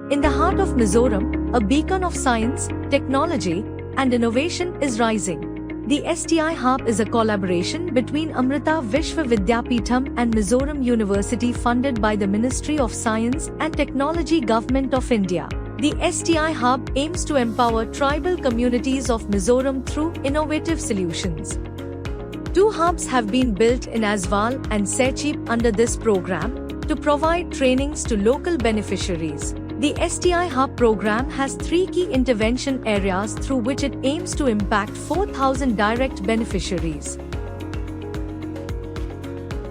In the heart of Mizoram, a beacon of science, technology, and innovation is rising. The STI Hub is a collaboration between Amrita Vishwa Vidyapeetham and Mizoram University funded by the Ministry of Science and Technology Government of India. The STI Hub aims to empower tribal communities of Mizoram through innovative solutions. 2 hubs have been built in Aswal and Sechip under this program to provide trainings to local beneficiaries. The STI Hub program has 3 key intervention areas through which it aims to impact 4,000 direct beneficiaries.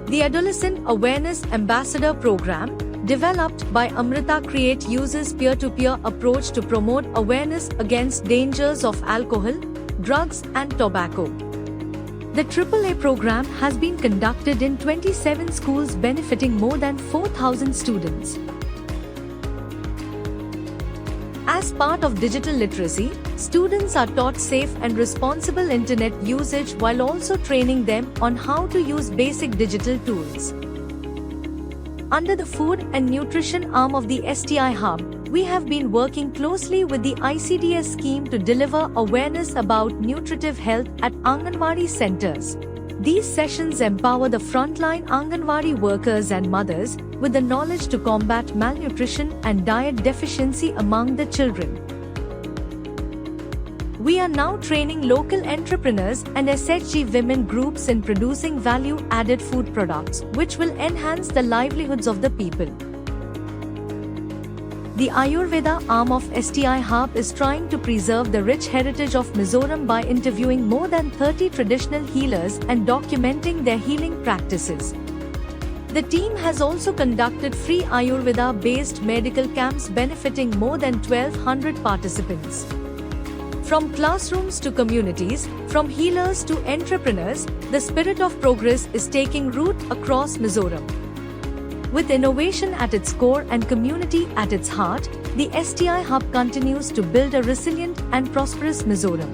The Adolescent Awareness Ambassador Program, developed by Amrita Create, uses peer-to-peer approach to promote awareness against dangers of alcohol, drugs and tobacco. The AAA program has been conducted in 27 schools benefiting more than 4,000 students. As part of digital literacy, students are taught safe and responsible internet usage while also training them on how to use basic digital tools. Under the Food and Nutrition arm of the STI Hub, we have been working closely with the ICDS scheme to deliver awareness about nutritive health at Anganwadi centers. These sessions empower the frontline Anganwadi workers and mothers with the knowledge to combat malnutrition and diet deficiency among the children. We are now training local entrepreneurs and SHG women groups in producing value-added food products, which will enhance the livelihoods of the people. The Ayurveda arm of STI Hub is trying to preserve the rich heritage of Mizoram by interviewing more than 30 traditional healers and documenting their healing practices. The team has also conducted free Ayurveda-based medical camps benefiting more than 1,200 participants. From classrooms to communities, from healers to entrepreneurs, the spirit of progress is taking root across Mizoram. With innovation at its core and community at its heart, the STI Hub continues to build a resilient and prosperous Mizoram.